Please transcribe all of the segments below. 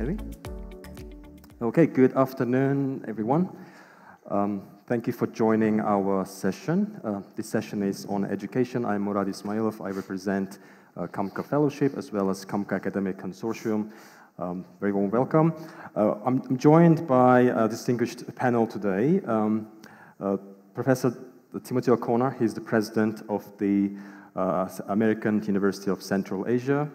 Kelly. Okay, good afternoon, everyone. Thank you for joining our session. This session is on education. I'm Murod Ismailov. I represent CAMCA Fellowship as well as CAMCA Academic Consortium. Very warm welcome. I'm joined by a distinguished panel today. Professor Timothy O'Connor, he's the president of the American University of Central Asia.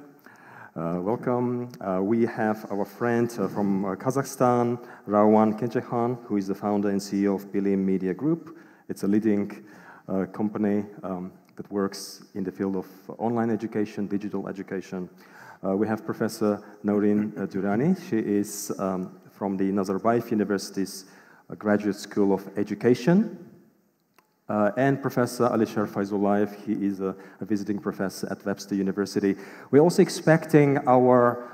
Welcome. We have our friend from Kazakhstan, Rauan Kenzhekhan, who is the founder and CEO of Bilim Media Group. It's a leading company that works in the field of online education, digital education. We have Professor Naureen Durrani. She is from the Nazarbayev University's Graduate School of Education. And Professor Alisher Faizullaev, he is a visiting professor at Webster University. We're also expecting our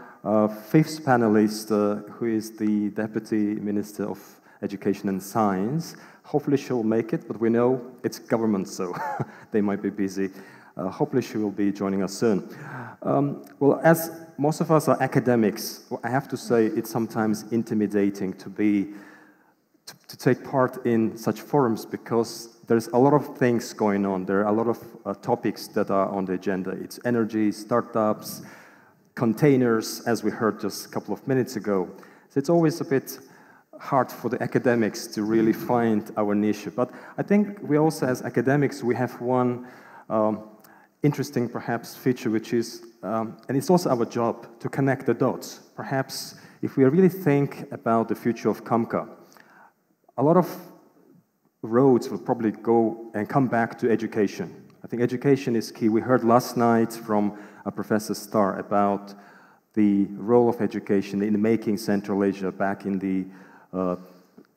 fifth panelist, who is the Deputy Minister of Education and Science. Hopefully she'll make it, but we know it's government, so they might be busy. Hopefully she will be joining us soon. Well, as most of us are academics, I have to say it's sometimes intimidating to take part in such forums because there's a lot of things going on. There are a lot of topics that are on the agenda. It's energy, startups, containers, as we heard just a couple of minutes ago. So it's always a bit hard for the academics to really find our niche. But I think we also, as academics, we have one interesting, perhaps, feature, which is, and it's also our job, to connect the dots. Perhaps, if we really think about the future of CAMCA, a lot of roads will probably go and come back to education. I think education is key. We heard last night from Professor Starr about the role of education in making Central Asia back in the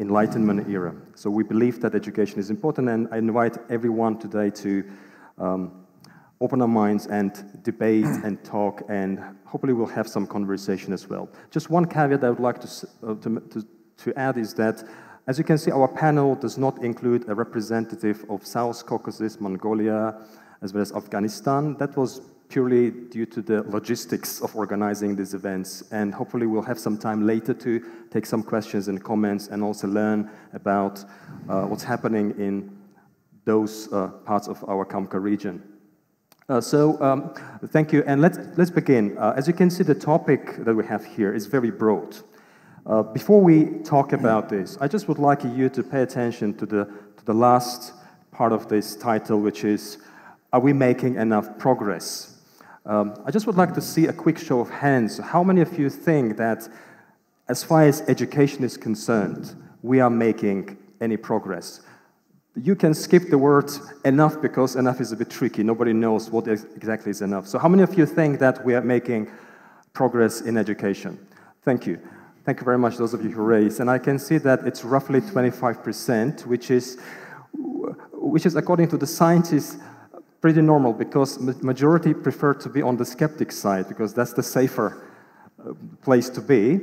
Enlightenment era. So we believe that education is important, and I invite everyone today to open our minds and debate and talk, and hopefully we'll have some conversation as well. Just one caveat I would like to add is that, as you can see, our panel does not include a representative of South Caucasus, Mongolia, as well as Afghanistan. That was purely due to the logistics of organizing these events. And hopefully we'll have some time later to take some questions and comments and also learn about what's happening in those parts of our CAMCA region. Thank you. And let's begin. As you can see, the topic that we have here is very broad. Before we talk about this, I just would like you to pay attention to the last part of this title, which is, are we making enough progress? I just would like to see a quick show of hands. How many of you think that, as far as education is concerned, we are making any progress? You can skip the word enough because enough is a bit tricky. Nobody knows what exactly is enough. So how many of you think that we are making progress in education? Thank you. Thank you very much, those of you who raised. And I can see that it's roughly 25%, which is according to the scientists, pretty normal, because majority prefer to be on the skeptic side, because that's the safer place to be.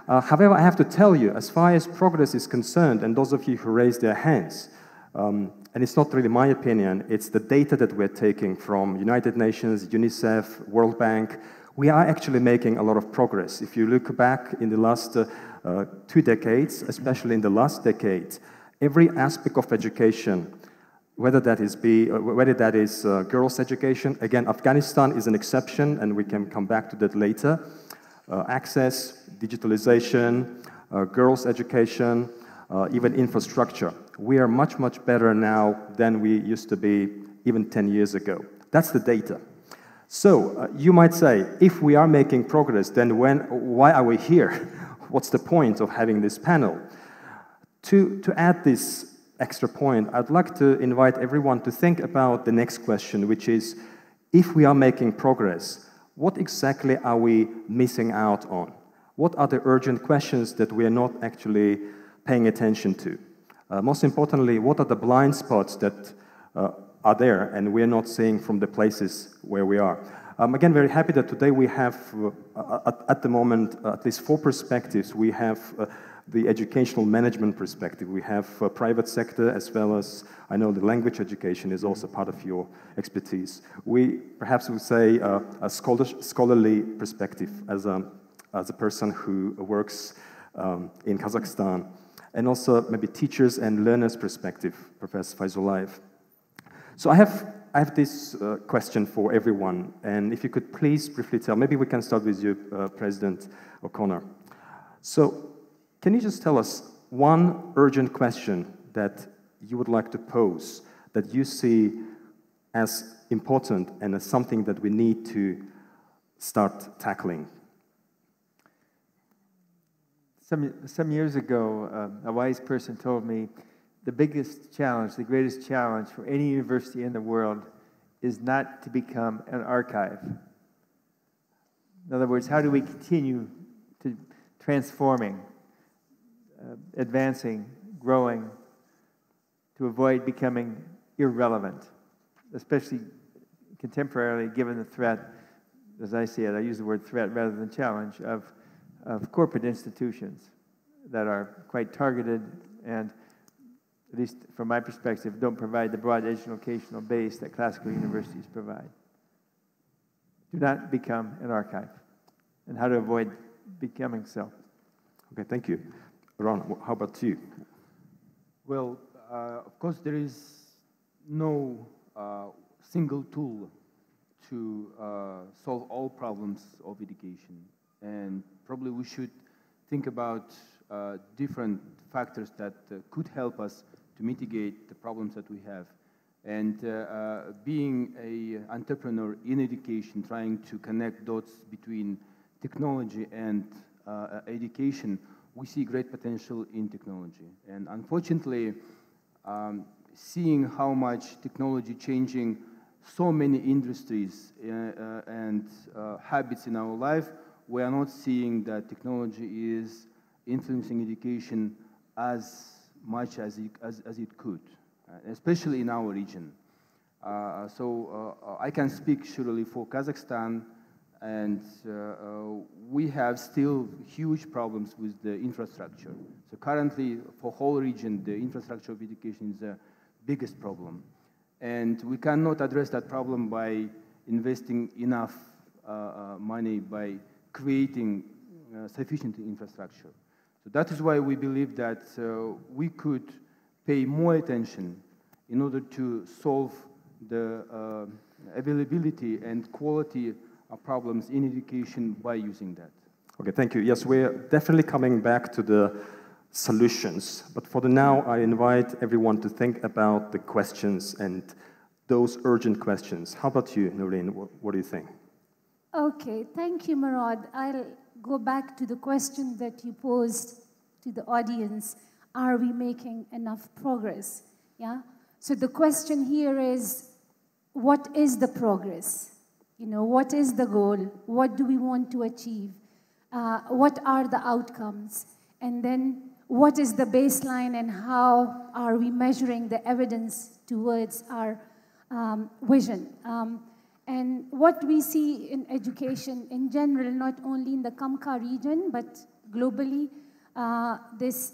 However, I have to tell you, as far as progress is concerned, and those of you who raised their hands, and it's not really my opinion, it's the data that we're taking from United Nations, UNICEF, World Bank. We are actually making a lot of progress. If you look back in the last 2 decades, especially in the last decade, every aspect of education, whether that is girls' education, again, Afghanistan is an exception, and we can come back to that later. Access, digitalization, girls' education, even infrastructure. We are much, much better now than we used to be even 10 years ago. That's the data. So you might say, if we are making progress, then why are we here? What's the point of having this panel? To add this extra point, I'd like to invite everyone to think about the next question, which is, if we are making progress, what exactly are we missing out on? What are the urgent questions that we are not actually paying attention to? Most importantly, what are the blind spots that are there and we're not seeing from the places where we are. Again, very happy that today we have, at the moment, at least 4 perspectives. We have the educational management perspective. We have private sector, as well as, I know the language education is also part of your expertise. We perhaps would say a scholarly perspective as as a person who works in Kazakhstan, and also maybe teachers and learners' perspective, Professor Faizullaev. So I have this question for everyone, and if you could please briefly tell, maybe we can start with you, President O'Connor. So can you just tell us one urgent question that you would like to pose, that you see as important and as something that we need to start tackling? Some years ago, a wise person told me the biggest challenge, the greatest challenge for any university in the world is not to become an archive. In other words, how do we continue to transforming, advancing, growing, to avoid becoming irrelevant, especially contemporarily given the threat, as I see it, I use the word threat rather than challenge, of corporate institutions that are quite targeted and, at least from my perspective, don't provide the broad educational base that classical universities provide. Do not become an archive, and how to avoid becoming so. Okay, thank you. Ron, how about you? Well, of course, there is no single tool to solve all problems of education. And probably we should think about different factors that could help us to mitigate the problems that we have. And being an entrepreneur in education, trying to connect dots between technology and education, we see great potential in technology. And unfortunately, seeing how much technology changing so many industries and habits in our life, we are not seeing that technology is influencing education as much as it could, especially in our region. So I can speak surely for Kazakhstan, and we have still huge problems with the infrastructure. So currently, for whole region, the infrastructure of education is the biggest problem. And we cannot address that problem by investing enough money, by creating sufficient infrastructure. So that is why we believe that we could pay more attention in order to solve the availability and quality of problems in education by using that. Okay, thank you. Yes, we're definitely coming back to the solutions, but for the now, I invite everyone to think about the questions and those urgent questions. How about you, Naureen? What do you think? Okay, thank you, Murod. I'll go back to the question that you posed to the audience. Are we making enough progress? Yeah. So the question here is, what is the progress? You know, what is the goal? What do we want to achieve? What are the outcomes? And then what is the baseline and how are we measuring the evidence towards our vision? And what we see in education in general, not only in the CAMCA region, but globally, this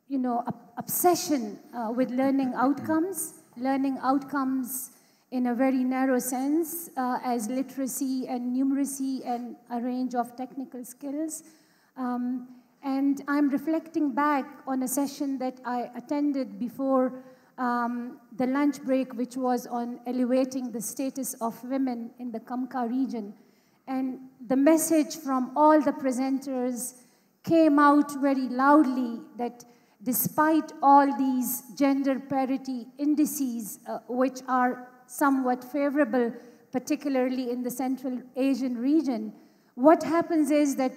you know, obsession with learning outcomes in a very narrow sense as literacy and numeracy and a range of technical skills. And I'm reflecting back on a session that I attended before the lunch break, which was on elevating the status of women in the CAMCA region. And the message from all the presenters came out very loudly that despite all these gender parity indices, which are somewhat favorable, particularly in the Central Asian region, what happens is that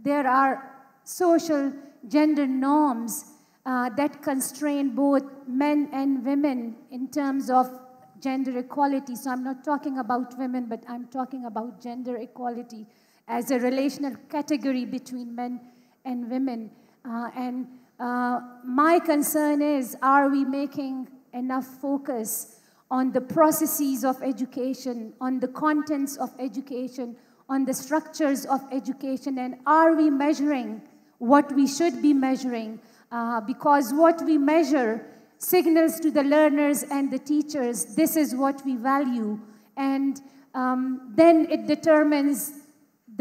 there are social gender norms that constrain both men and women in terms of gender equality. So I'm not talking about women, but I'm talking about gender equality as a relational category between men and women. My concern is, are we making enough focus on the processes of education, on the contents of education, on the structures of education, and are we measuring what we should be measuring? Because what we measure signals to the learners and the teachers, this is what we value. And then it determines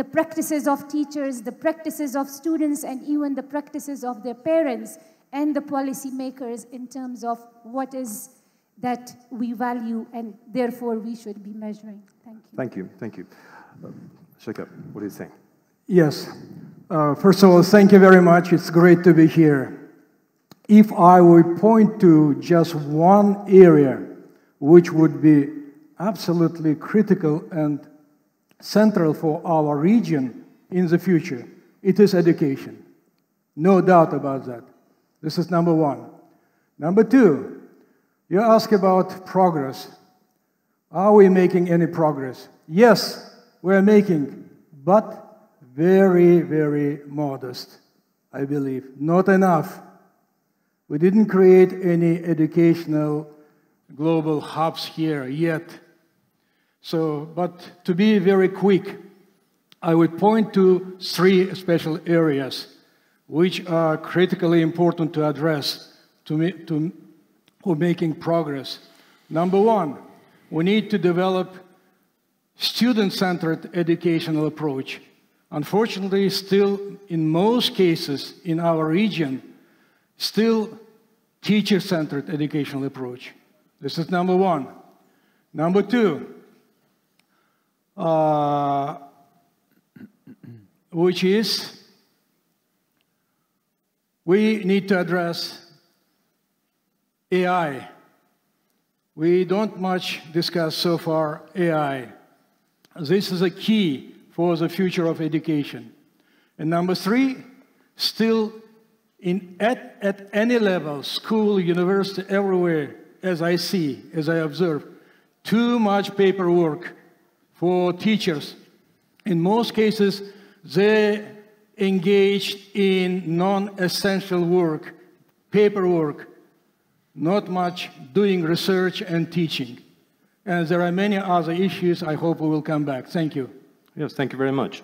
the practices of teachers, the practices of students, and even the practices of their parents and the policymakers in terms of what is that we value and therefore we should be measuring. Thank you. Thank you. Thank you. Shekhar, what do you think? Yes. First of all, thank you very much. It's great to be here. If I would point to just one area which would be absolutely critical and central for our region in the future, it is education. No doubt about that. This is number one. Number two, you ask about progress. Are we making any progress? Yes, we're making, but very, very modest, I believe. Not enough. We didn't create any educational global hubs here yet. So, but to be very quick, I would point to three special areas which are critically important to address for making progress. Number one, we need to develop student-centered educational approach. Unfortunately, still in most cases in our region, still teacher-centered educational approach. This is number one. Number two, which is we need to address AI. We don't much discuss so far AI. This is a key for the future of education. And number three, still at any level, school, university, everywhere, as I see, as I observe, too much paperwork for teachers. In most cases, they engaged in non-essential work, paperwork, not much doing research and teaching. And there are many other issues. I hope we will come back. Thank you. Yes, thank you very much.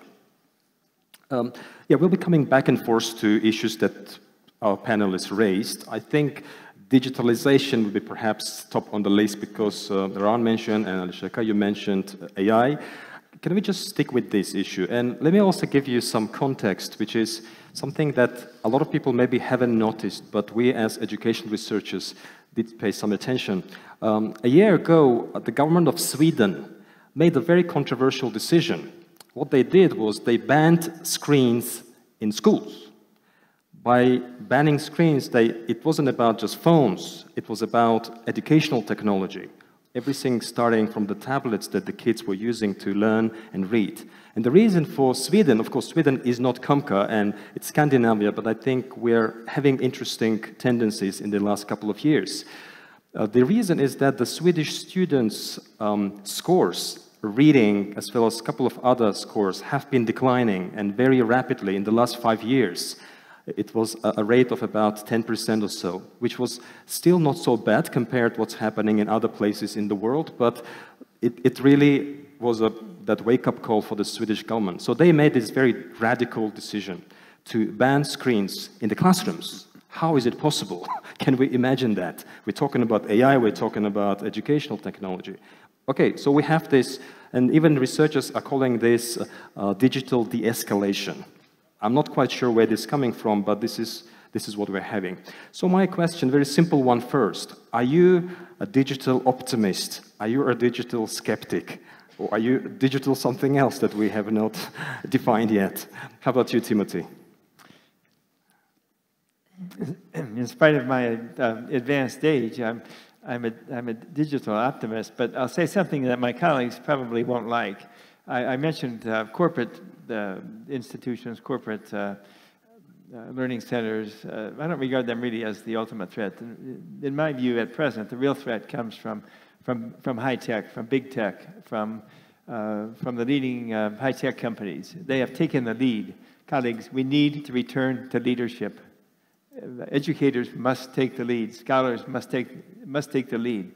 Yeah, we'll be coming back and forth to issues that our panelists raised. I think digitalization would be perhaps top on the list because Rauan mentioned, and Alisher, you mentioned AI. Can we just stick with this issue? And let me also give you some context, which is something that a lot of people maybe haven't noticed, but we as education researchers did pay some attention. A year ago, the government of Sweden made a very controversial decision. What they did was they banned screens in schools. By banning screens, it wasn't about just phones, it was about educational technology. Everything starting from the tablets that the kids were using to learn and read. And the reason for Sweden, of course, Sweden is not CAMCA and it's Scandinavia, but I think we're having interesting tendencies in the last couple of years. The reason is that the Swedish students' scores, reading, as well as a couple of other scores, have been declining and very rapidly in the last 5 years. It was a rate of about 10% or so, which was still not so bad compared to what's happening in other places in the world, but it really was that wake-up call for the Swedish government. So they made this very radical decision to ban screens in the classrooms. How is it possible? Can we imagine that? We're talking about AI, we're talking about educational technology. Okay, so we have this, and even researchers are calling this digital de-escalation. I'm not quite sure where this is coming from, but this is what we're having. So my question, very simple one first. Are you a digital optimist? Are you a digital skeptic? Or are you digital something else that we have not defined yet? How about you, Timothy? In spite of my advanced age, I'm a digital optimist, but I'll say something that my colleagues probably won't like. I mentioned corporate institutions, corporate learning centers. I don't regard them really as the ultimate threat. In my view, at present, the real threat comes from high tech, from big tech, from the leading high tech companies. They have taken the lead. Colleagues, we need to return to leadership. Educators must take the lead. Scholars must take the lead.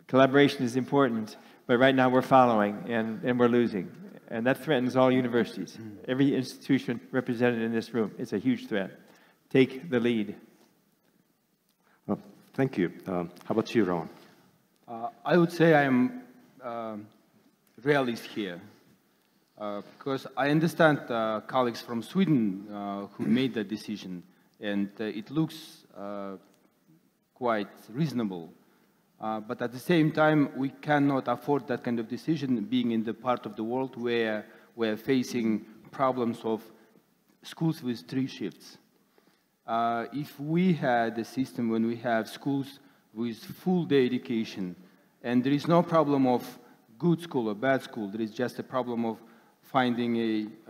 Collaboration is important. But right now we're following and we're losing. And that threatens all universities. Every institution represented in this room. It's a huge threat. Take the lead. Well, thank you. How about you, Rauan? I would say I'm realist here. because I understand colleagues from Sweden who made that decision, and it looks quite reasonable. But at the same time, we cannot afford that kind of decision being in the part of the world where we're facing problems of schools with 3 shifts. If we had a system when we have schools with full-day education, and there is no problem of good school or bad school, there is just a problem of finding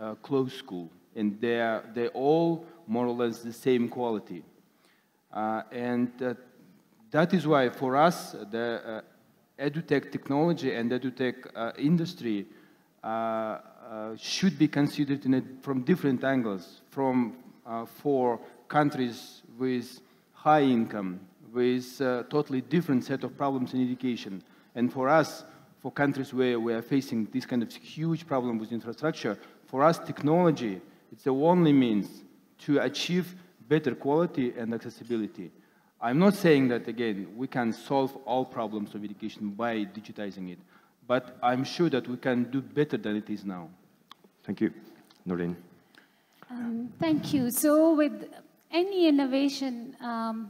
a close school, and they're all more or less the same quality. That is why for us, the edutech technology and edutech industry should be considered from different angles, for countries with high income, with a totally different set of problems in education. And for us, for countries where we are facing this kind of huge problem with infrastructure, for us, technology, it's the only means to achieve better quality and accessibility. I'm not saying that, again, we can solve all problems of education by digitizing it, but I'm sure that we can do better than it is now. Thank you. Naureen. Thank you. So with any innovation,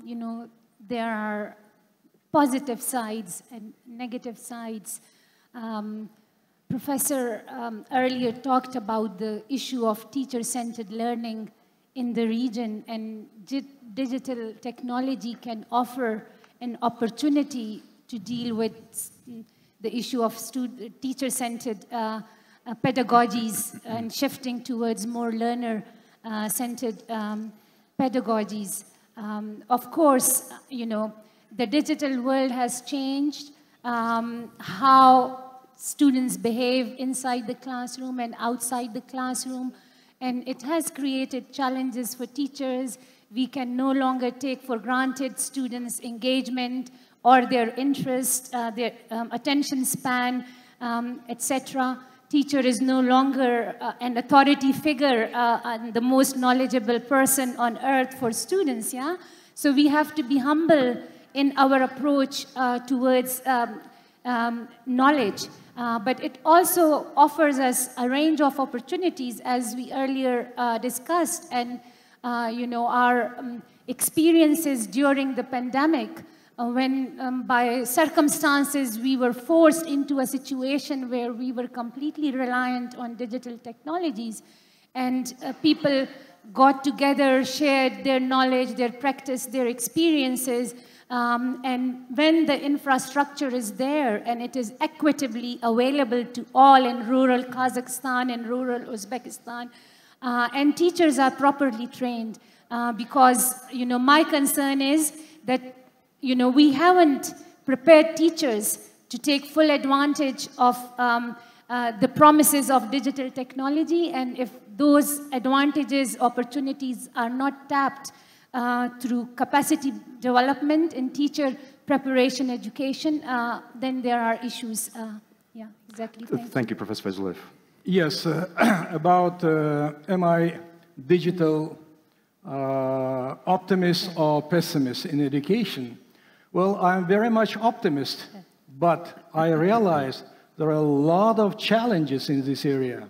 you know, there are positive sides and negative sides. Professor earlier talked about the issue of teacher-centered learning in the region, and digital technology can offer an opportunity to deal with the issue of teacher-centered pedagogies and shifting towards more learner-centered pedagogies. Of course, you know, the digital world has changed how students behave inside the classroom and outside the classroom, and it has created challenges for teachers. We can no longer take for granted students' engagement or their interest, their attention span, etc. Teacher is no longer an authority figure and the most knowledgeable person on earth for students, yeah? So we have to be humble in our approach towards knowledge. But it also offers us a range of opportunities, as we earlier discussed, and you know, our experiences during the pandemic, when by circumstances we were forced into a situation where we were completely reliant on digital technologies, and people got together, shared their knowledge, their practice, their experiences. And when the infrastructure is there and it is equitably available to all in rural Kazakhstan and rural Uzbekistan, and teachers are properly trained, because, you know, my concern is that, you know, we haven't prepared teachers to take full advantage of the promises of digital technology, and if those advantages, opportunities are not tapped through capacity development in teacher preparation education, then there are issues. Yeah, exactly. Thank you, Professor Faizullaev. Yes, about am I digital optimist or pessimist in education? Well, I'm very much optimist, but I realize there are a lot of challenges in this area.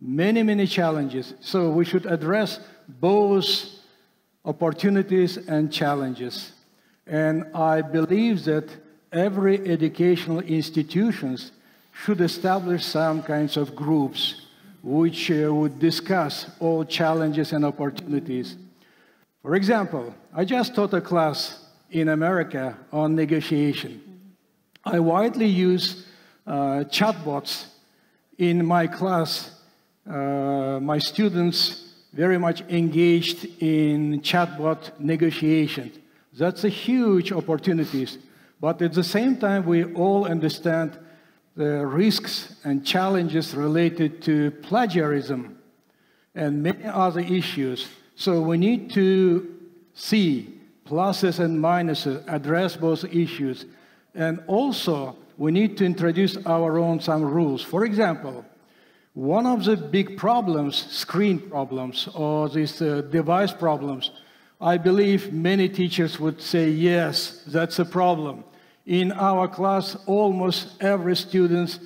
Many, many challenges. So we should address both opportunities and challenges. And I believe that every educational institutions should establish some kinds of groups which would discuss all challenges and opportunities. For example, I just taught a class in America on negotiation. I widely use chatbots in my class. My students very much engaged in chatbot negotiations. That's a huge opportunity. But at the same time, we all understand the risks and challenges related to plagiarism and many other issues. So we need to see pluses and minuses, address both issues. And also, we need to introduce our own some rules. For example, one of the big problems, screen problems, or these device problems, I believe many teachers would say, yes, that's a problem. In our class, almost every student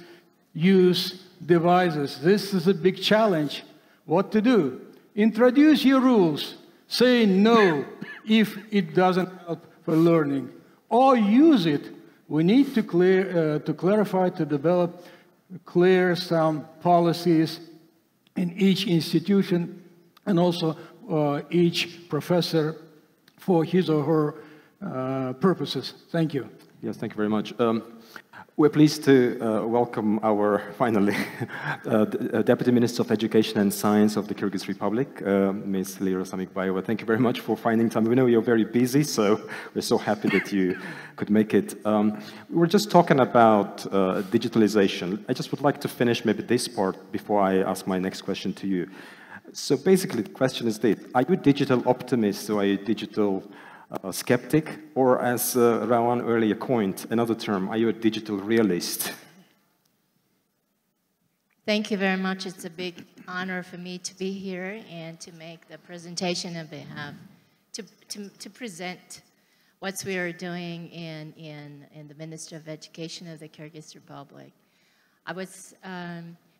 use devices. This is a big challenge. What to do? Introduce your rules. Say no if it doesn't help for learning. Or use it. We need to clarify, to develop clear some policies in each institution and also each professor for his or her purposes. Thank you. Yes, thank you very much. We're pleased to welcome our, finally, Deputy Minister of Education and Science of the Kyrgyz Republic, Ms. Lira Samykbaeva. Thank you very much for finding time. We know you're very busy, so we're so happy that you could make it. We were just talking about digitalization. I just would like to finish maybe this part before I ask my next question to you. So basically, the question is this: are you a digital optimist or are you a digital skeptic, or as Rauan earlier coined another term, are you a digital realist? Thank you very much. It's a big honor for me to be here and to make the presentation on behalf, to present what we are doing in the Ministry of Education of the Kyrgyz Republic. I was,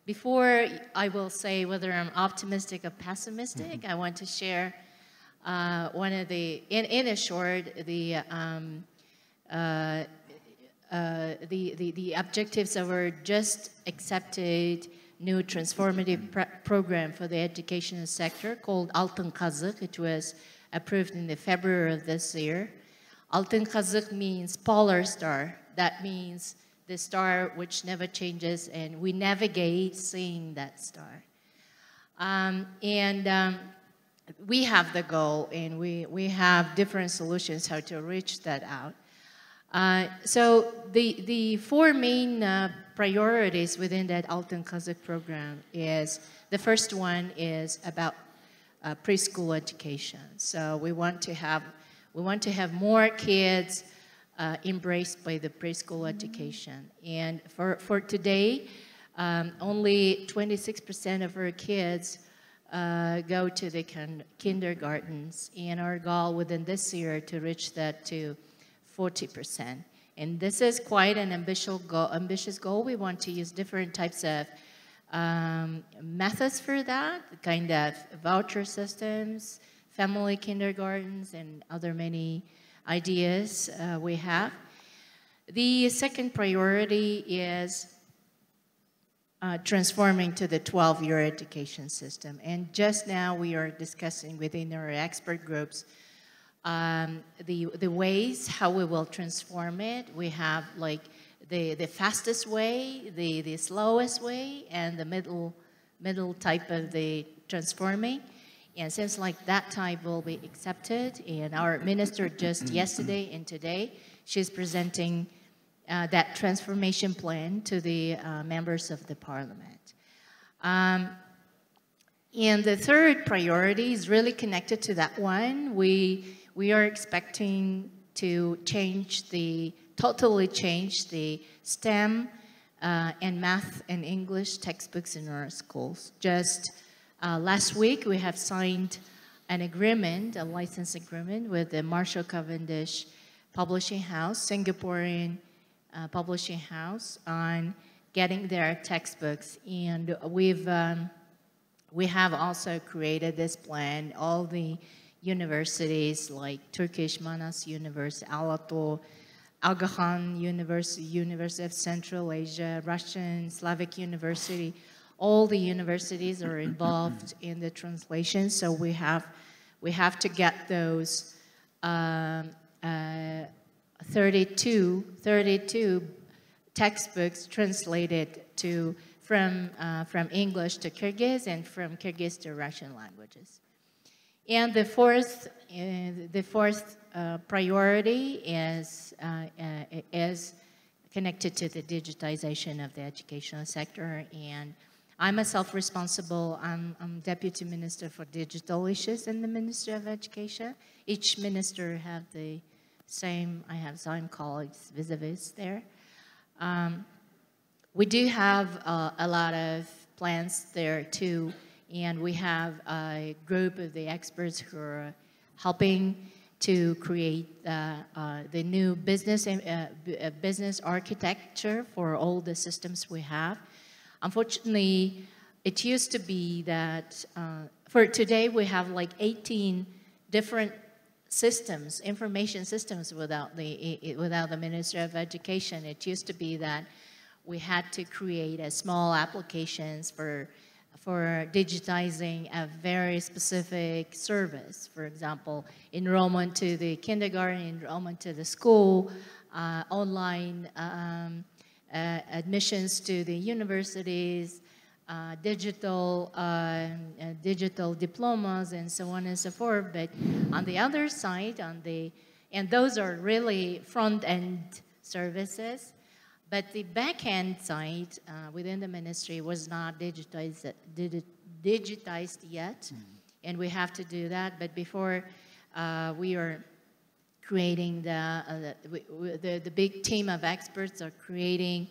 before I will say whether I'm optimistic or pessimistic, I want to share one of the, in a short, the objectives of our just accepted new transformative program for the educational sector called Altın Qazaq. It was approved in the February of this year. Altın Qazaq means polar star. That means the star which never changes, and we navigate seeing that star. We have the goal, and we have different solutions how to reach that out. So the four main priorities within that Altın Qazaq program is, the first one is about preschool education. So we want to have more kids embraced by the preschool education. And for today, only 26% of our kids go to the kindergartens, and our goal within this year to reach that to 40%. And this is quite an ambitious goal. We want to use different types of methods for that, kind of voucher systems, family kindergartens, and other many ideas we have. The second priority is transforming to the 12-year education system. And just now we are discussing within our expert groups the ways how we will transform it. We have like the fastest way, the slowest way, and the middle type of the transforming. And since like that type will be accepted, and our minister just yesterday and today, she's presenting that transformation plan to the members of the parliament. And the third priority is really connected to that one. We are expecting to totally change the STEM and math and English textbooks in our schools. Just last week, we have signed an agreement, a license agreement with the Marshall Cavendish Publishing House, Singaporean publishing house, on getting their textbooks. And we have also created this plan. All the universities like Turkish Manas University, Alato, Agakhan University, University of Central Asia, Russian, Slavic University, all the universities are involved in the translation. So we have to get those 32 textbooks translated from English to Kyrgyz and from Kyrgyz to Russian languages. And the fourth priority is connected to the digitization of the educational sector. And I'm myself responsible. I'm Deputy Minister for Digital Issues in the Ministry of Education. Each minister have the same, I have same colleagues vis-a-vis there. We do have a lot of plans there too, and we have a group of the experts who are helping to create the new business architecture for all the systems we have. Unfortunately, it used to be that for today we have like 18 different systems, information systems without the Ministry of Education. It used to be that we had to create a small applications for digitizing a very specific service. For example, enrollment to the kindergarten, enrollment to the school, online admissions to the universities, digital diplomas, and so on and so forth. But on the other side, and those are really front-end services. But the back-end side within the ministry was not digitized yet, and we have to do that. But before we are creating the big team of experts are creating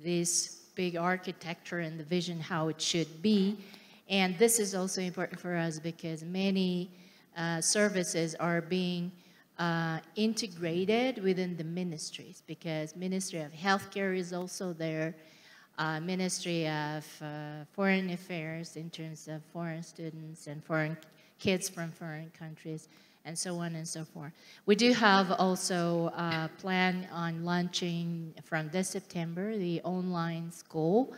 this big architecture and the vision how it should be. And this is also important for us because many services are being integrated within the ministries, because Ministry of Healthcare is also there, Ministry of Foreign Affairs in terms of foreign students and foreign kids from foreign countries, and so on and so forth. We do have also a plan on launching from this September the online school,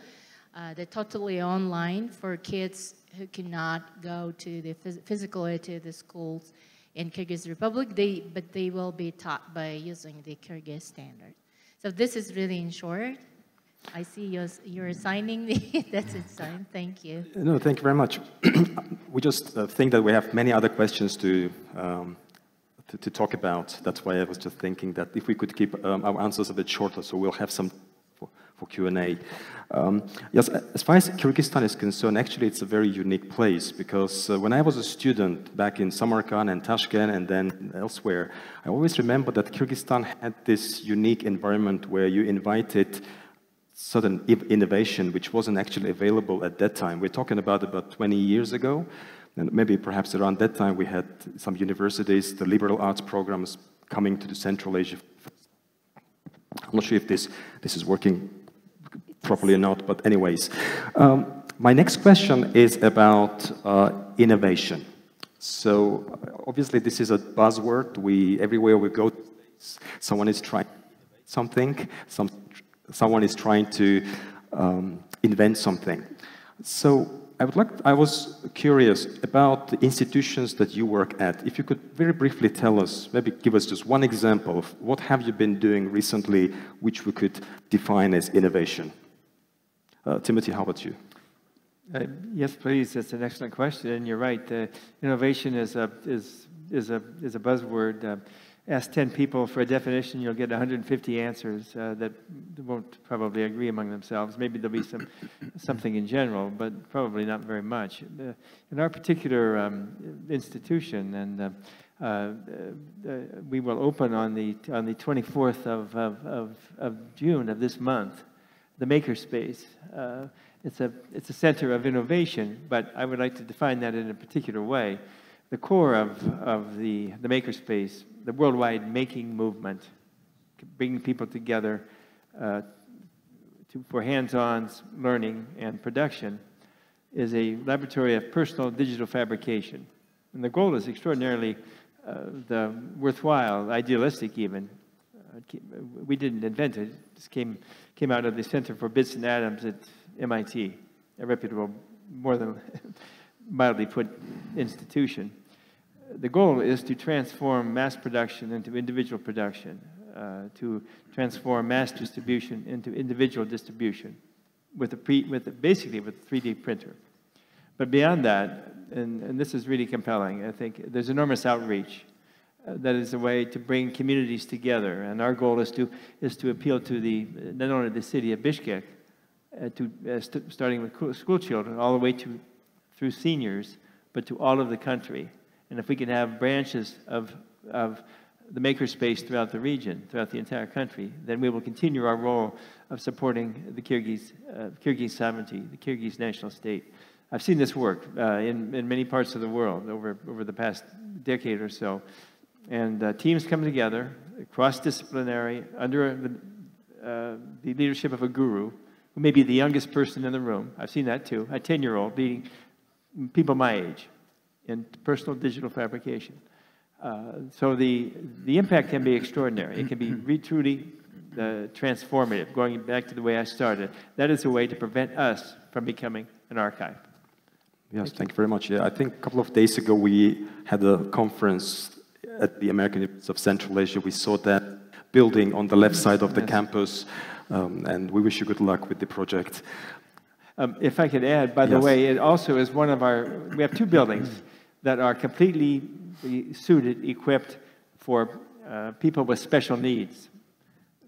the totally online for kids who cannot go to the physically to the schools in Kyrgyz Republic, but they will be taught by using the Kyrgyz standard. So this is really in short. I see you're signing that's it signed. Thank you. No, thank you very much. We just think that we have many other questions to talk about. That's why I was just thinking that if we could keep our answers a bit shorter, so we'll have some for Q&A. Yes, as far as Kyrgyzstan is concerned, actually it's a very unique place, because when I was a student back in Samarkand and Tashkent and then elsewhere, I always remember that Kyrgyzstan had this unique environment where you invited certain innovation which wasn't actually available at that time. We're talking about 20 years ago, and maybe perhaps around that time we had some universities, the liberal arts programs coming to the Central Asia. I'm not sure if this is working properly or not, but anyways. My next question is about innovation. So obviously this is a buzzword. Everywhere we go, someone is trying something, someone is trying to invent something. So I was curious about the institutions that you work at. If you could very briefly tell us, maybe give us just one example of what have you been doing recently which we could define as innovation. Timothy, how about you? Yes, please. That's an excellent question, and you're right. Innovation is a buzzword. Ask 10 people for a definition, you'll get 150 answers that won't probably agree among themselves. Maybe there'll be something in general, but probably not very much. In our particular institution, and we will open on the 24th of June of this month, the Makerspace. It's a center of innovation, but I would like to define that in a particular way. The core of the Makerspace, the worldwide making movement, bringing people together for hands-on learning and production, is a laboratory of personal digital fabrication. And the goal is extraordinarily worthwhile, idealistic even. We didn't invent it. This came out of the Center for Bits and Atoms at MIT, a reputable, more than mildly put, institution. The goal is to transform mass production into individual production, to transform mass distribution into individual distribution, basically with a 3D printer. But beyond that, and this is really compelling, I think there's enormous outreach. That is a way to bring communities together, and our goal is to appeal to not only the city of Bishkek, starting with school children all the way through seniors, but to all of the country. And if we can have branches of the makerspace throughout the region, throughout the entire country, then we will continue our role of supporting the Kyrgyz sovereignty, the Kyrgyz national state. I've seen this work in many parts of the world over the past decade or so. And teams come together, cross-disciplinary, under the leadership of a guru, who may be the youngest person in the room. I've seen that too, a 10-year-old leading people my age in personal digital fabrication. So the impact can be extraordinary. It can be truly transformative, going back to the way I started. That is a way to prevent us from becoming an archive. Yes, thank you very much. Yeah, I think a couple of days ago we had a conference at the American University of Central Asia. We saw that building on the left side of the campus, and we wish you good luck with the project. If I could add, by the way, it also is one of our, we have two buildings that are completely suited, equipped for people with special needs.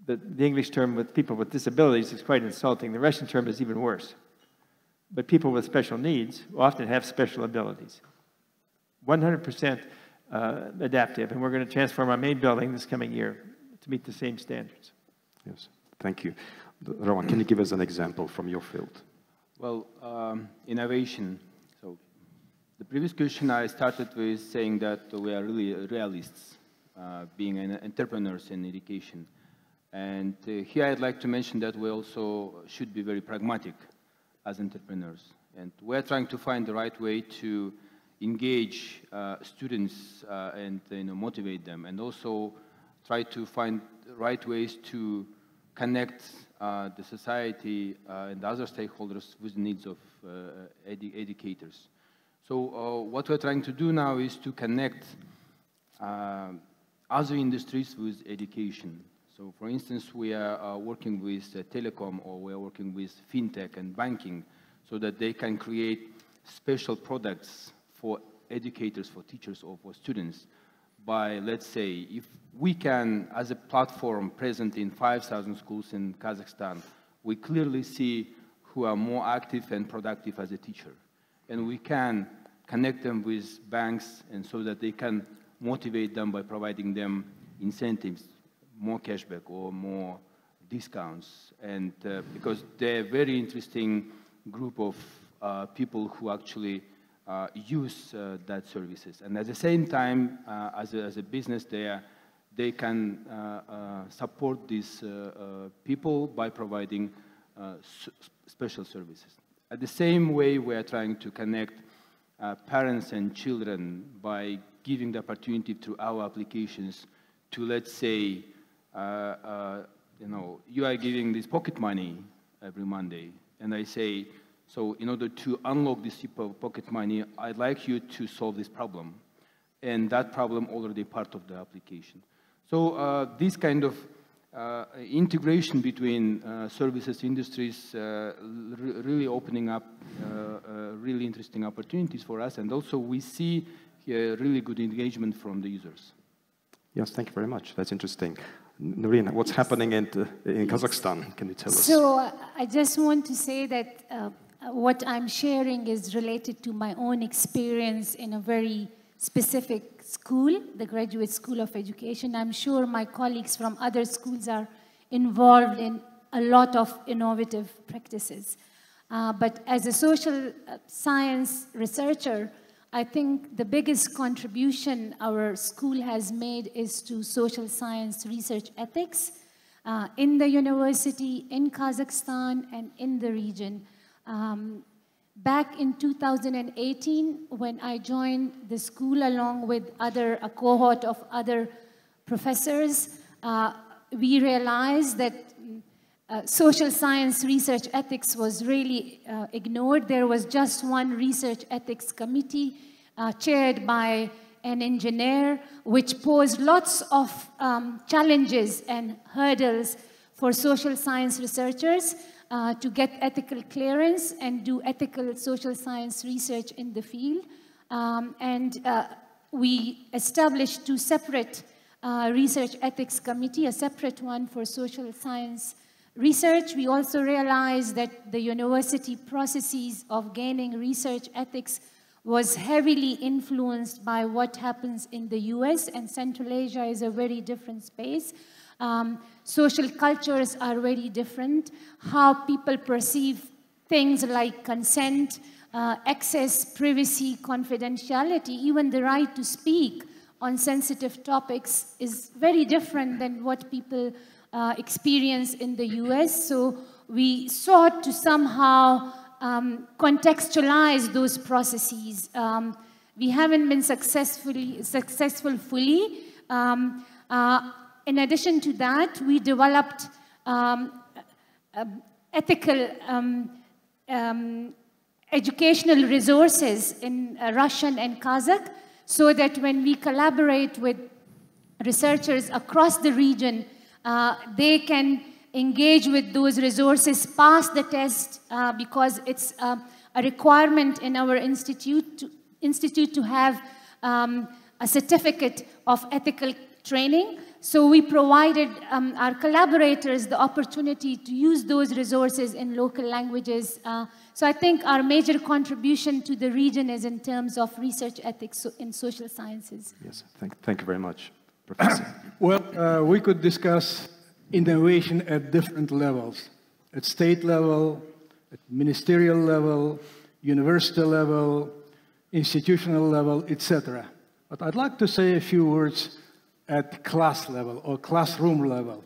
The English term with people with disabilities is quite insulting. The Russian term is even worse. But people with special needs often have special abilities. 100% adaptive, and we're going to transform our main building this coming year to meet the same standards. Yes, thank you. Rauan, can you give us an example from your field? Well, innovation. So the previous question I started with saying that we are really realists, being entrepreneurs in education. And here I'd like to mention that we also should be very pragmatic as entrepreneurs. And we're trying to find the right way to engage students and motivate them, and also try to find the right ways to connect the society and other stakeholders with the needs of educators. So what we're trying to do now is to connect other industries with education. So for instance, we are working with telecom, or we are working with fintech and banking, so that they can create special products for educators, for teachers, or for students by, let's say, if we can, as a platform present in 5,000 schools in Kazakhstan, we clearly see who are more active and productive as a teacher. And we can connect them with banks, and so that they can motivate them by providing them incentives, more cashback or more discounts. And because they're a very interesting group of people who actually use that services. And at the same time, as a business, they can support these people by providing special services. At the same way, we are trying to connect parents and children by giving the opportunity through our applications to, let's say, you are giving this pocket money every Monday, and I say, so in order to unlock this pocket money, I'd like you to solve this problem. And that problem already part of the application. So this kind of integration between services industries really opening up really interesting opportunities for us. And also we see here really good engagement from the users. Yes, thank you very much. That's interesting. Naureen, what's happening in Kazakhstan? Can you tell us? So I just want to say that what I'm sharing is related to my own experience in a very specific school, the Graduate School of Education. I'm sure my colleagues from other schools are involved in a lot of innovative practices. But as a social science researcher, I think the biggest contribution our school has made is to social science research ethics in the university, in Kazakhstan, and in the region. Back in 2018, when I joined the school along with a cohort of other professors, we realized that social science research ethics was really ignored. There was just one research ethics committee chaired by an engineer, which posed lots of challenges and hurdles for social science researchers to get ethical clearance and do ethical social science research in the field. We established two separate research ethics committee, a separate one for social science research. We also realized that the university processes of gaining research ethics was heavily influenced by what happens in the US, and Central Asia is a very different space. Social cultures are very different. How people perceive things like consent, access, privacy, confidentiality, even the right to speak on sensitive topics is very different than what people experience in the US. So we sought to somehow contextualize those processes. We haven't been successful fully. In addition to that, we developed ethical educational resources in Russian and Kazakh, so that when we collaborate with researchers across the region, they can engage with those resources, pass the test, because it's a requirement in our institute to have a certificate of ethical training. So we provided our collaborators the opportunity to use those resources in local languages. So I think our major contribution to the region is in terms of research ethics in social sciences. Yes, thank you very much, Professor. Well, we could discuss innovation at different levels, at state level, at ministerial level, university level, institutional level, etc. But I'd like to say a few words at class level or classroom level.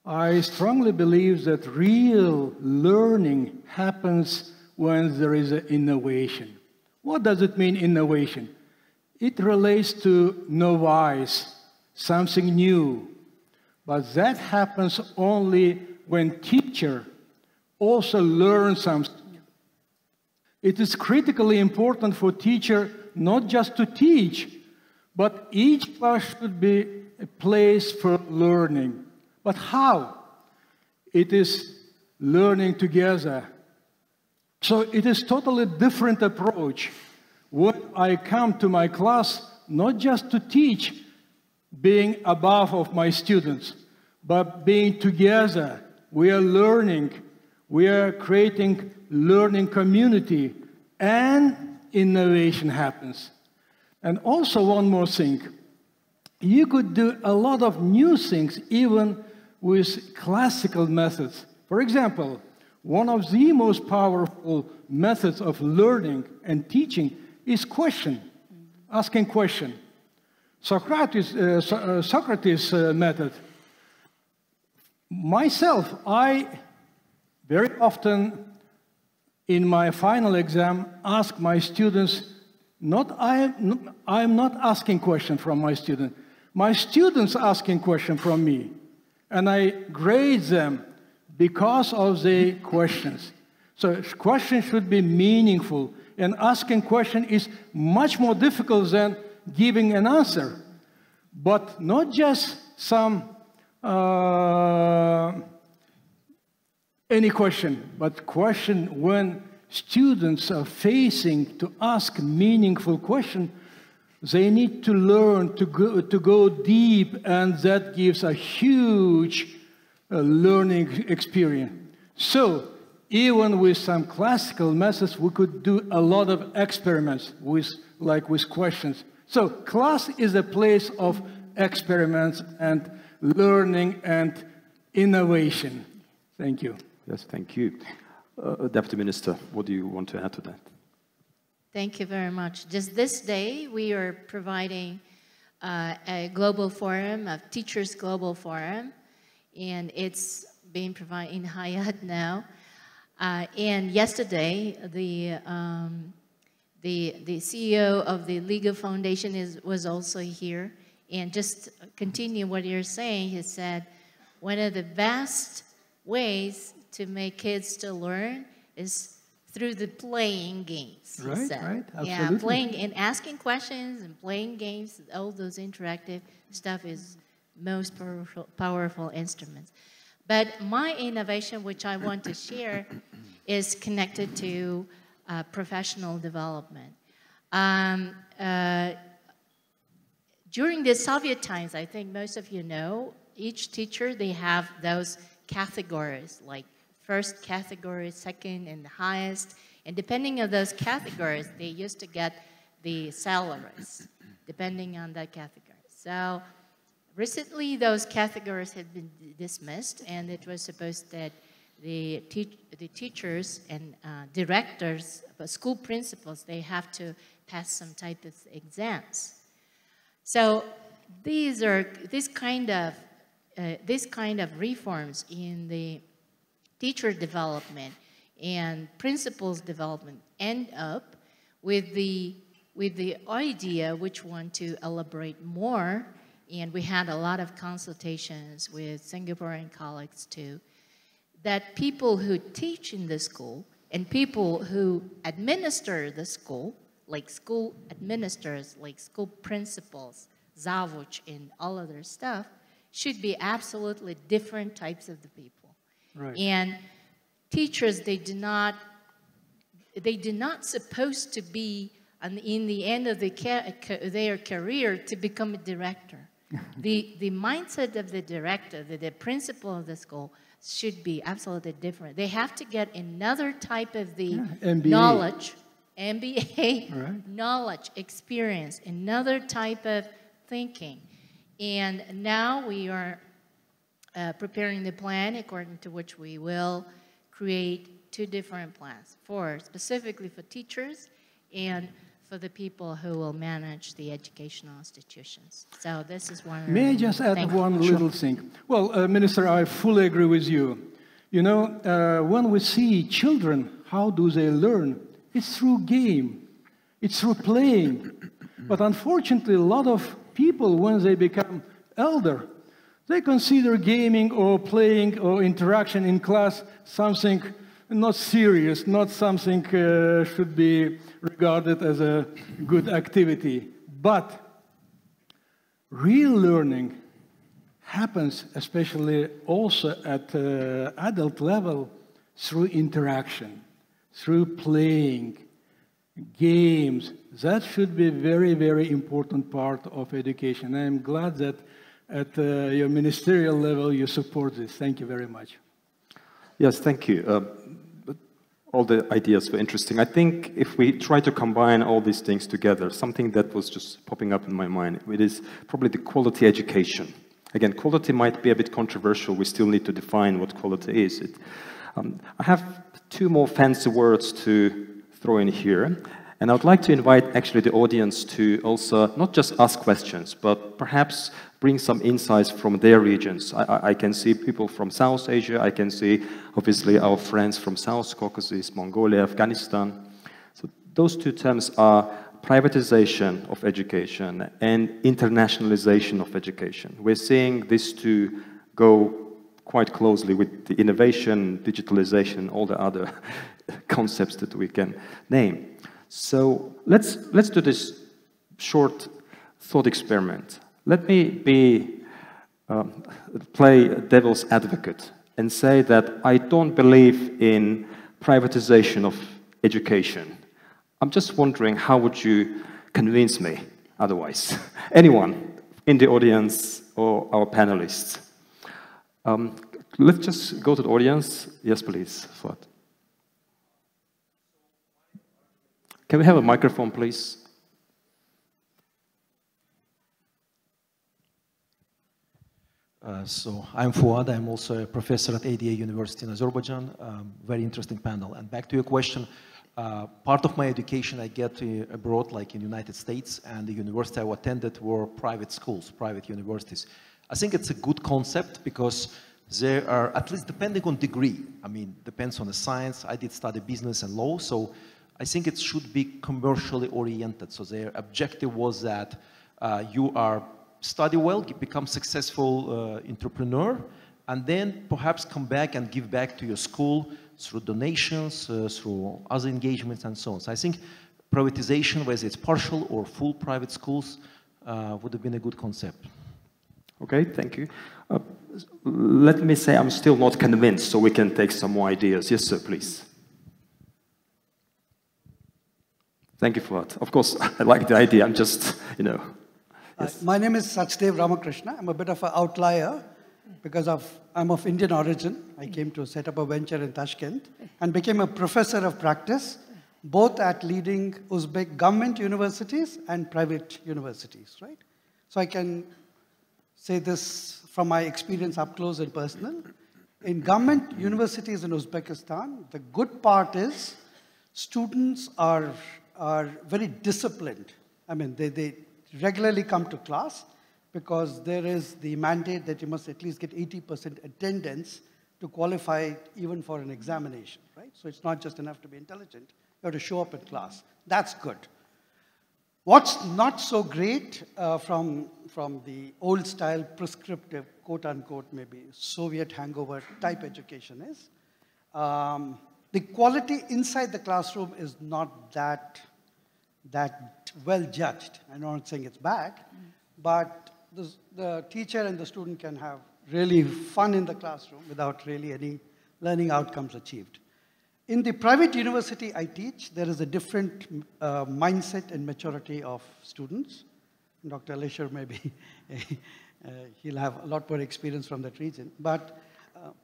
I strongly believe that real learning happens when there is an innovation. What does it mean, innovation? It relates to novice, something new. But that happens only when teacher also learns something. It is critically important for teacher not just to teach, but each class should be a place for learning. But how? It is learning together. So it is totally different approach. When I come to my class, not just to teach, being above of my students, but being together. We are learning. We are creating learning community, and innovation happens. And also one more thing. You could do a lot of new things even with classical methods. For example, one of the most powerful methods of learning and teaching is question, asking question. Socrates' method. Myself, I very often in my final exam ask my students, I'm not asking questions from my students. My students asking questions from me. And I grade them because of the questions. So questions should be meaningful. And asking question is much more difficult than giving an answer. But not just some any question, but question when students are facing to ask meaningful question, they need to learn to go deep, and that gives a huge learning experience. So even with some classical methods, we could do a lot of experiments with questions. So class is a place of experiments and learning and innovation. Thank you. Yes, thank you. Deputy Minister, what do you want to add to that? Thank you very much. Just this day, we are providing a global forum, a teachers' global forum, and it's being provided in Hayat now. And yesterday, the CEO of the Liga Foundation was also here. And just continue what you're saying, he said, one of the best ways to make kids to learn is through the playing games. Right, right, absolutely. Yeah, playing and asking questions and playing games, all those interactive stuff is most powerful instruments. But my innovation, which I want to share, is connected to professional development. During the Soviet times, I think most of you know, each teacher, they have those categories, like first category, second, and the highest. And depending on those categories, they used to get the salaries, depending on that category. So recently, those categories had been dismissed, and it was supposed that the teachers and directors, school principals, they have to pass some type of exams. So this kind of reforms in the teacher development and principals development end up with the idea which want to elaborate more, and we had a lot of consultations with Singaporean colleagues too, that people who teach in the school and people who administer the school, like school administrators, like school principals, zavuch, and all other stuff, should be absolutely different types of the people. Right. And teachers, they do not supposed to be in the end of their career to become a director. The mindset of the director, the principal of the school, should be absolutely different. They have to get another type of the knowledge, MBA, right. knowledge, experience, another type of thinking. And now we are preparing the plan according to which we will create 2 different plans, specifically for teachers and for the people who will manage the educational institutions. So this is one. May I just add one little thing? Well, Minister, I fully agree with you. You know, when we see children, how do they learn? It's through game. It's through playing. But unfortunately, a lot of people, when they become elder, they consider gaming or playing or interaction in class something not serious, not something should be regarded as a good activity. But real learning happens, especially also at adult level, through interaction, through playing, games. That should be a very, very important part of education. I am glad that at your ministerial level you support this. Thank you very much. Yes, thank you. All the ideas were interesting. I think if we try to combine all these things together, something that was just popping up in my mind, it is probably the quality education. Again, quality might be a bit controversial. We still need to define what quality is. I have 2 more fancy words to throw in here. And I would like to invite actually the audience to also not just ask questions, but perhaps bring some insights from their regions. I can see people from South Asia. I can see, obviously, our friends from South Caucasus, Mongolia, Afghanistan. So those 2 terms are privatization of education and internationalization of education. We're seeing these 2 go quite closely with the innovation, digitalization, all the other concepts that we can name. So let's do this short thought experiment. Let me play devil's advocate and say that I don't believe in privatization of education. I'm just wondering, how would you convince me otherwise? Anyone in the audience or our panelists? Let's just go to the audience. Yes, please. Fuad. Can we have a microphone, please? So I'm Fuad. I'm also a professor at ADA University in Azerbaijan. Very interesting panel. And back to your question, part of my education I get abroad, like in the United States, and the university I attended were private schools, private universities. I think it's a good concept because there are, at least depending on degree, I mean, depends on the science. I did study business and law, so I think it should be commercially oriented. So their objective was that you are study well, become successful entrepreneur, and then perhaps come back and give back to your school through donations, through other engagements and so on. So I think privatization, whether it's partial or full private schools, would have been a good concept. Okay, thank you. Let me say I'm still not convinced, so we can take some more ideas. Yes, sir, please. Thank you for that. Of course, I like the idea. I'm just, you know. Yes. My name is Sachdev Ramakrishna. I'm a bit of an outlier because I'm of Indian origin. I came to set up a venture in Tashkent and became a professor of practice, both at leading Uzbek government universities and private universities, right? So I can say this from my experience up close and personal. In government universities in Uzbekistan, the good part is students are very disciplined. I mean, they regularly come to class because there is the mandate that you must at least get 80% attendance to qualify even for an examination, right? So it's not just enough to be intelligent. You have to show up in class. That's good. What's not so great from the old style prescriptive, quote unquote, maybe Soviet hangover type education is, the quality inside the classroom is not that well judged. I'm not saying it's bad, but the teacher and the student can have really fun in the classroom without really any learning outcomes achieved. In the private university I teach, there is a different mindset and maturity of students. Dr. Alisher, maybe he'll have a lot more experience from that region. But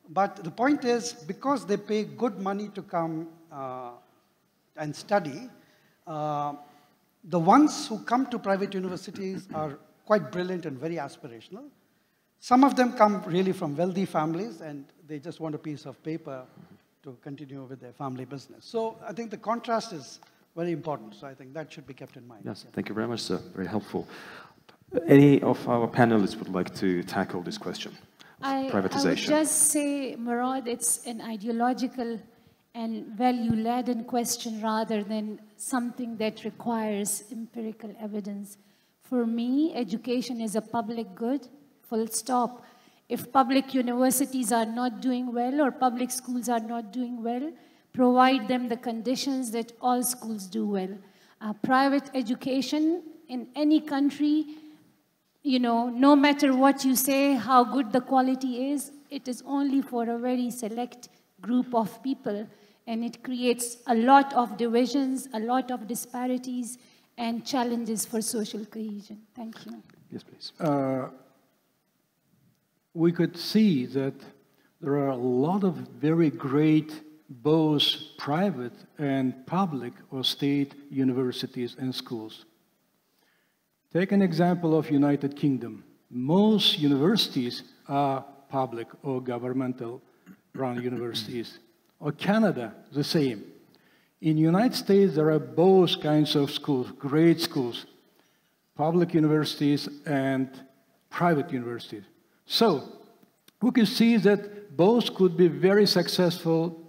the point is, because they pay good money to come and study, the ones who come to private universities are quite brilliant and very aspirational. Some of them come really from wealthy families, and they just want a piece of paper to continue with their family business. So I think the contrast is very important. So I think that should be kept in mind. Yes, thank you very much, sir. Very helpful. Any of our panelists would like to tackle this question? Privatization. I would just say, Murod, it's an ideological and value-laden question rather than something that requires empirical evidence. For me, education is a public good, full stop. If public universities are not doing well or public schools are not doing well, provide them the conditions that all schools do well. Private education in any country, you know, no matter what you say, how good the quality is, it is only for a very select group of people. And it creates a lot of divisions, a lot of disparities, and challenges for social cohesion. Thank you. Yes, please. We could see that there are a lot of very great, both private and public or state universities and schools. Take an example of United Kingdom. Most universities are public or governmental run universities. Or Canada, the same. In the United States, there are both kinds of schools, great schools, public universities and private universities. So we can see that both could be very successful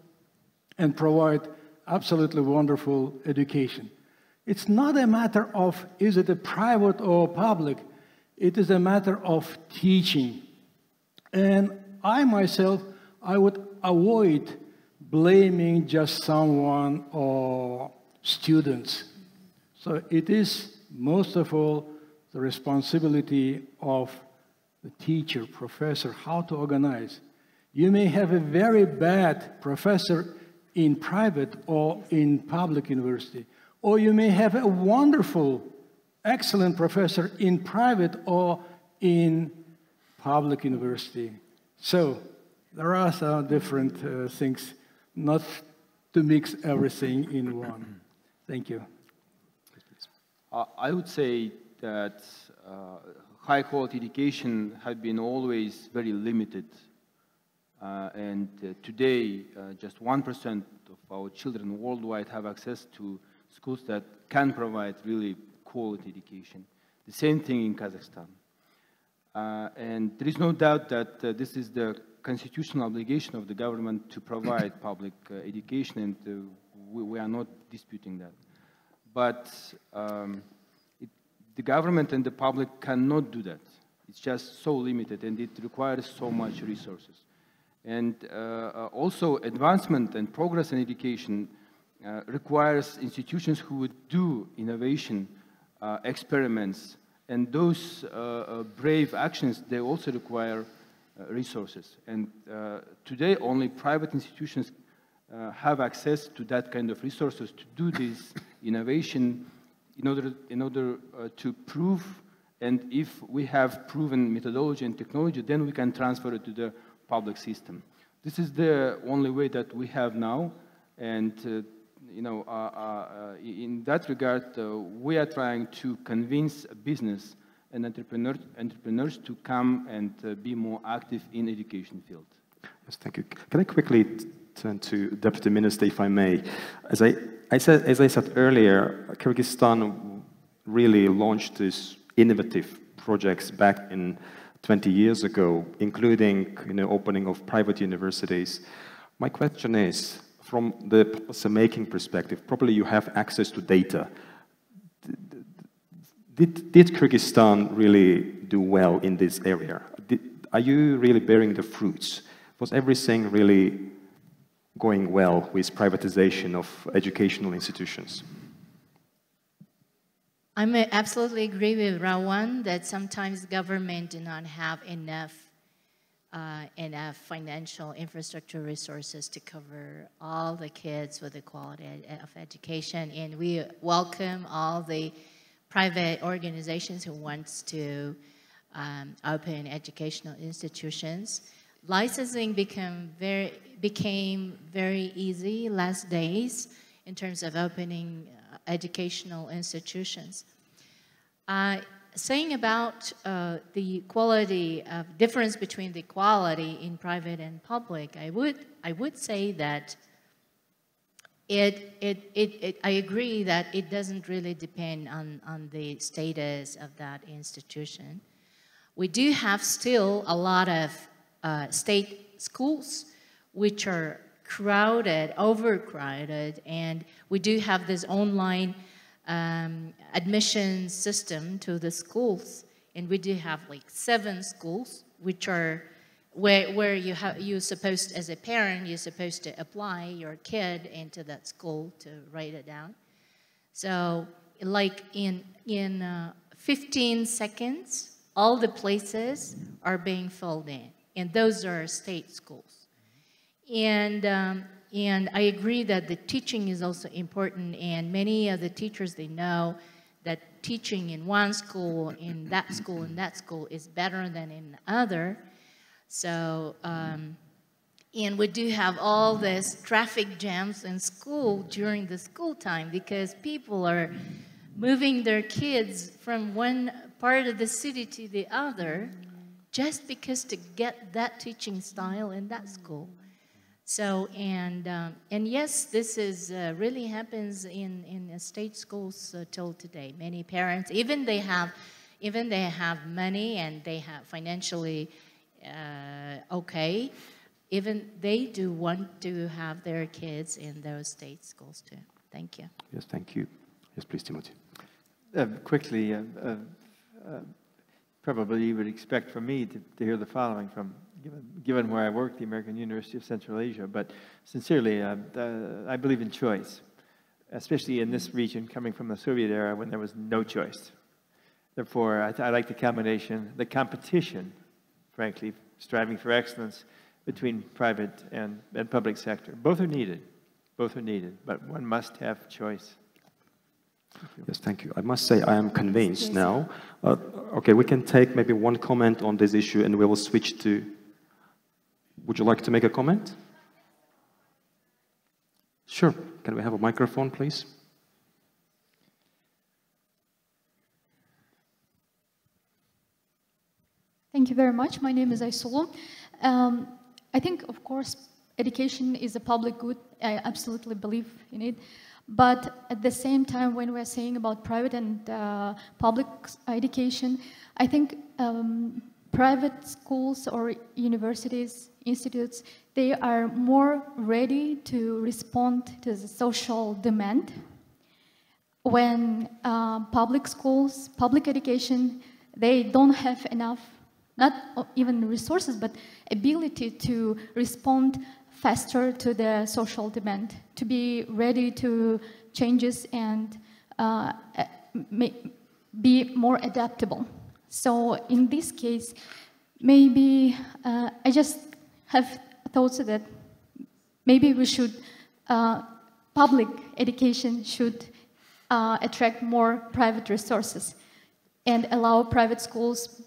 and provide absolutely wonderful education. It's not a matter of is it a private or public, it is a matter of teaching. And I myself, I would avoid blaming just someone or students. So it is most of all the responsibility of the teacher, professor, how to organize. You may have a very bad professor in private or in public university, or you may have a wonderful, excellent professor in private or in public university. So there are some different things, not to mix everything in one. Thank you. I would say that high-quality education has been always very limited. And today, just 1% of our children worldwide have access to schools that can provide really quality education. The same thing in Kazakhstan. And there is no doubt that this is the constitutional obligation of the government to provide public education, and we are not disputing that. But the government and the public cannot do that. It's just so limited, and it requires so much resources. And also, advancement and progress in education requires institutions who would do innovation, experiments, and those brave actions, they also require resources. And today, only private institutions have access to that kind of resources to do this innovation in order to prove, and if we have proven methodology and technology, then we can transfer it to the public system. This is the only way that we have now, and in that regard, we are trying to convince business and entrepreneurs to come and be more active in education field. Yes, thank you. Can I quickly turn to Deputy Minister, if I may? As I said earlier, Kyrgyzstan really launched these innovative projects back in 20 years ago, including opening of private universities. My question is, from the policy-making perspective, probably you have access to data. Did Kyrgyzstan really do well in this area? Are you really bearing the fruits? Was everything really going well with privatization of educational institutions? I absolutely agree with Rauan that sometimes government do not have enough financial infrastructure resources to cover all the kids with the quality of education. And we welcome all the private organizations who wants to open educational institutions. Licensing became very easy last days in terms of opening educational institutions. Saying about the quality of difference between the quality in private and public, I would say that I agree that it doesn't really depend on the status of that institution. We do have still a lot of state schools which are crowded, overcrowded, and we do have this online admission system to the schools, and we do have like 7 schools which are where you're supposed, as a parent, you're supposed to apply your kid into that school to write it down. So like in 15 seconds, all the places are being filled in, and those are state schools. And I agree that the teaching is also important, and many of the teachers, they know that teaching in one school, in that school, in that school is better than in the other. So, and we do have all this traffic jams in school during the school time because people are moving their kids from one part of the city to the other just because to get that teaching style in that school. So, and yes, this is really happens in state schools till today. Many parents, even they have money and they have financially okay, even they do want to have their kids in those state schools too. Thank you. Yes, thank you. Yes, please, Timothy. Quickly, probably you would expect from me to hear the following from, given where I work, the American University of Central Asia, but sincerely, I believe in choice, especially in this region coming from the Soviet era when there was no choice. Therefore, I like the combination, the competition, frankly, striving for excellence between private and public sector. Both are needed, but one must have choice. Yes, thank you. I must say I am convinced now. Okay, we can take maybe one comment on this issue and we will switch to... Would you like to make a comment? Sure. Can we have a microphone, please? Thank you very much. My name is Aysulu. I think, of course, education is a public good. I absolutely believe in it. But at the same time, when we're saying about private and public education, I think private schools or universities, institutes, they are more ready to respond to the social demand. When public schools, public education, they don't have enough, not even resources, but ability to respond faster to the social demand, to be ready to changes and be more adaptable. So in this case, maybe I just have thoughts that maybe we should, public education should attract more private resources and allow private schools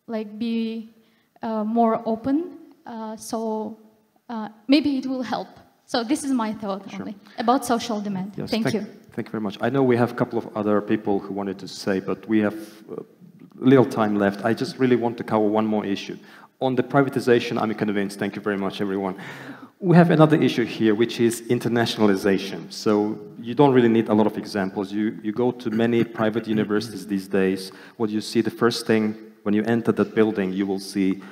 like be more open. So maybe it will help. So this is my thought only about social demand. Yes, thank you. Thank you very much. I know we have a couple of other people who wanted to say, but we have little time left. I just really want to cover one more issue. On the privatization, I'm convinced. Thank you very much, everyone. We have another issue here, which is internationalization. So you don't really need a lot of examples. You go to many private universities these days. What you see, the first thing when you enter that building, you will see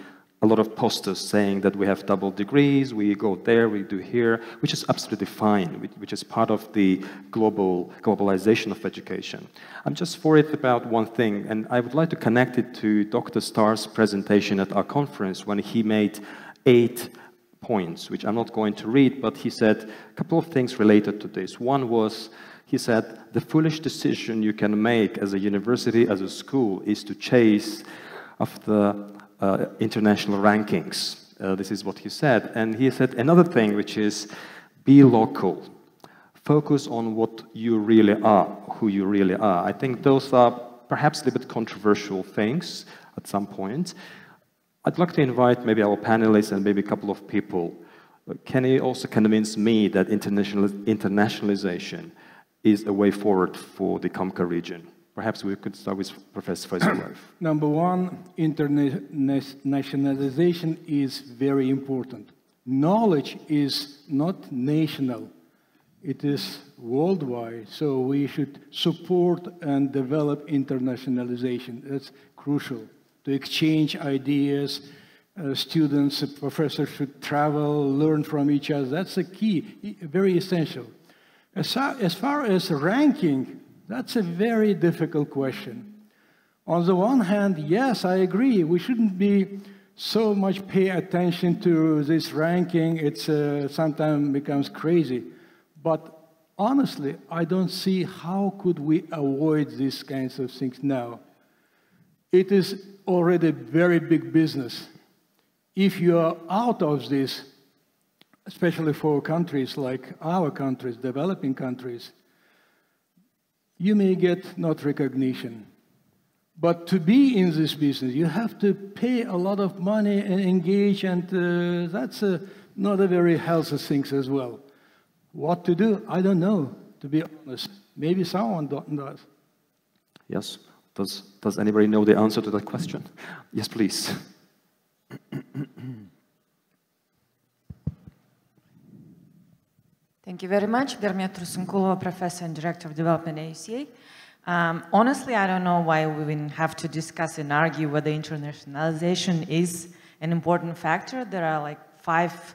a lot of posters saying that we have double degrees, we go there, we do here, which is absolutely fine, which is part of the globalization of education. I'm just worried about one thing, and I would like to connect it to Dr. Starr's presentation at our conference when he made 8 points, which I'm not going to read, but he said a couple of things related to this. One was, he said, the foolish decision you can make as a university, as a school, is to chase after international rankings. This is what he said. And he said another thing, which is be local. Focus on what you really are, who you really are. I think those are perhaps a little bit controversial things at some point. I'd like to invite maybe our panelists and maybe a couple of people. Can you also convince me that internationalization is a way forward for the CAMCA region? Perhaps we could start with Professor Faizullaev. Number one, internationalization is very important. Knowledge is not national. It is worldwide. So we should support and develop internationalization. That's crucial. To exchange ideas, students, professors should travel, learn from each other. That's the key, very essential. As far as ranking, that's a very difficult question. On the one hand, yes, I agree. We shouldn't be so much pay attention to this ranking. It's sometimes becomes crazy. But honestly, I don't see how could we avoid these kinds of things now. It is already very big business. If you are out of this, especially for countries like our countries, developing countries, you may get not recognition. But to be in this business, you have to pay a lot of money and engage, and that's not a very healthy thing as well. What to do? I don't know, to be honest. Maybe someone does. Yes. Does anybody know the answer to that question? Yes, please. Thank you very much. Dermia Trusunkulova, Professor and Director of Development at AUCA. Honestly, I don't know why we even have to discuss and argue whether internationalization is an important factor. There are like 5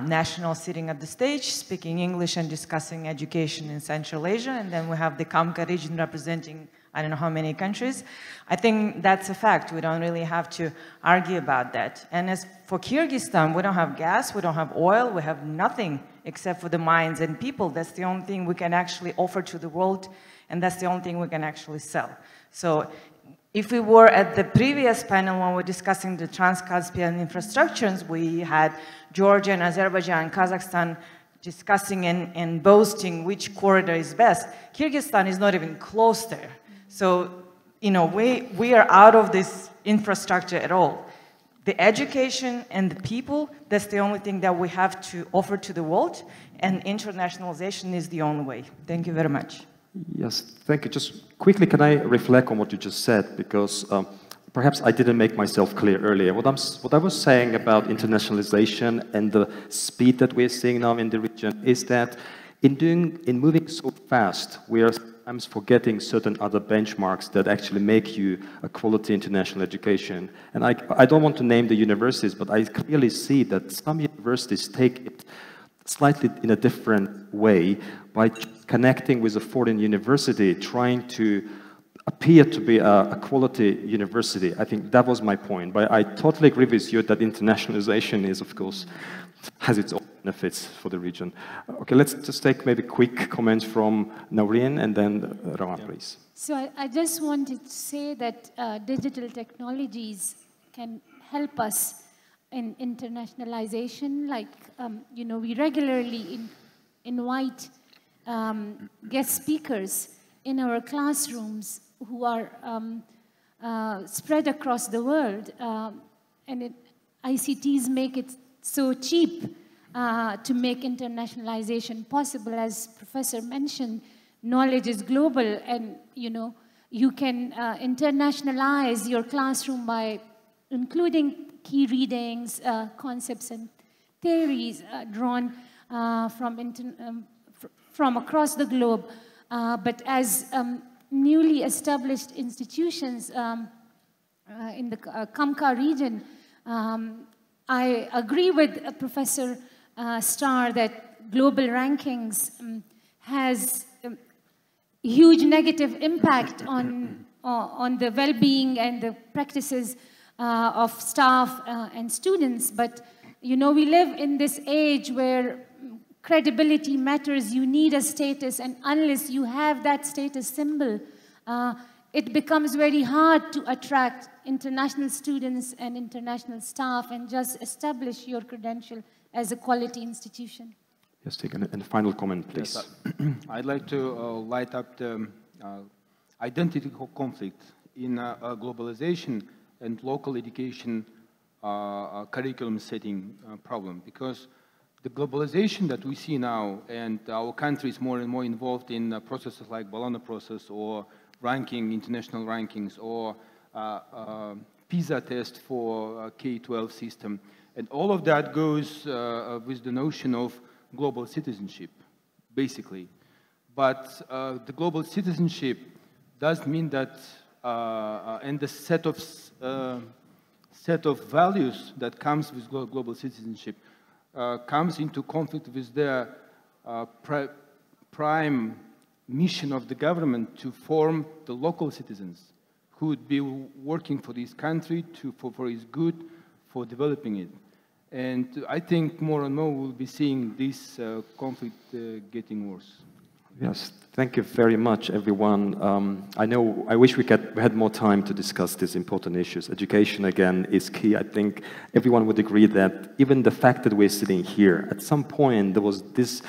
nationals sitting at the stage, speaking English and discussing education in Central Asia, and then we have the CAMCA region representing I don't know how many countries. I think that's a fact. We don't really have to argue about that. And as for Kyrgyzstan, we don't have gas, we don't have oil, we have nothing except for the mines and people. That's the only thing we can actually offer to the world, and that's the only thing we can actually sell. So if we were at the previous panel when we were discussing the Trans-Caspian infrastructures, we had Georgia and Azerbaijan and Kazakhstan discussing and boasting which corridor is best. Kyrgyzstan is not even close there. So, you know, we are out of this infrastructure at all. The education and the people, that's the only thing that we have to offer to the world, and internationalization is the only way. Thank you very much. Yes, thank you. Just quickly, can I reflect on what you just said? Because perhaps I didn't make myself clear earlier. What I was saying about internationalization and the speed that we're seeing now in the region is that in moving so fast, we are sometimes forgetting certain other benchmarks that actually make you a quality international education. And I don't want to name the universities, but I clearly see that some universities take it slightly in a different way by connecting with a foreign university, trying to appear to be a quality university. I think that was my point. But I totally agree with you that internationalization is, of course, has its own benefits for the region. Okay, let's just take maybe quick comments from Naureen and then Rauan, please. So I just wanted to say that digital technologies can help us in internationalization. Like, you know, we regularly invite guest speakers in our classrooms who are spread across the world. And ICTs make it so cheap to make internationalization possible. As Professor mentioned, knowledge is global, and you know, you can internationalize your classroom by including key readings, concepts and theories drawn from across the globe. But as newly established institutions, in the CAMCA region, I agree with Professor Starr that global rankings has huge negative impact on the well-being and the practices of staff and students. But you know, we live in this age where credibility matters. You need a status, and unless you have that status symbol, it becomes very hard to attract international students and international staff and just establish your credential as a quality institution. Yes, take a final comment, please. Yes, I'd like to light up the identity conflict in globalization and local education curriculum setting problem, because the globalization that we see now, and our country is more and more involved in processes like Bologna process or international rankings, or PISA test for K-12 system, and all of that goes with the notion of global citizenship, basically. But the global citizenship does mean that, and the set of values that comes with global citizenship comes into conflict with the prime mission of the government to form the local citizens who would be working for this country for its good, for developing it. And I think more and more we'll be seeing this conflict getting worse. Yes, thank you very much, everyone. I wish we had more time to discuss these important issues. Education, again, is key. I think everyone would agree that even the fact that we're sitting here, at some point there was this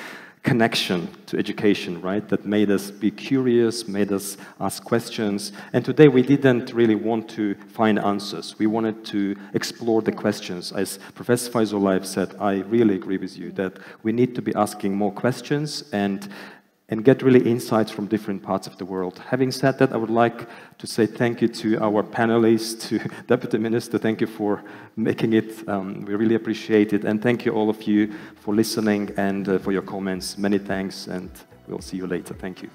connection to education, right, that made us be curious, made us ask questions. And today we didn't really want to find answers. We wanted to explore the questions. As Professor Faizullaev said, I really agree with you that we need to be asking more questions and get really insights from different parts of the world. Having said that, I would like to say thank you to our panelists, to Deputy Minister. Thank you for making it. We really appreciate it. And thank you all of you for listening and for your comments. Many thanks, and we'll see you later. Thank you.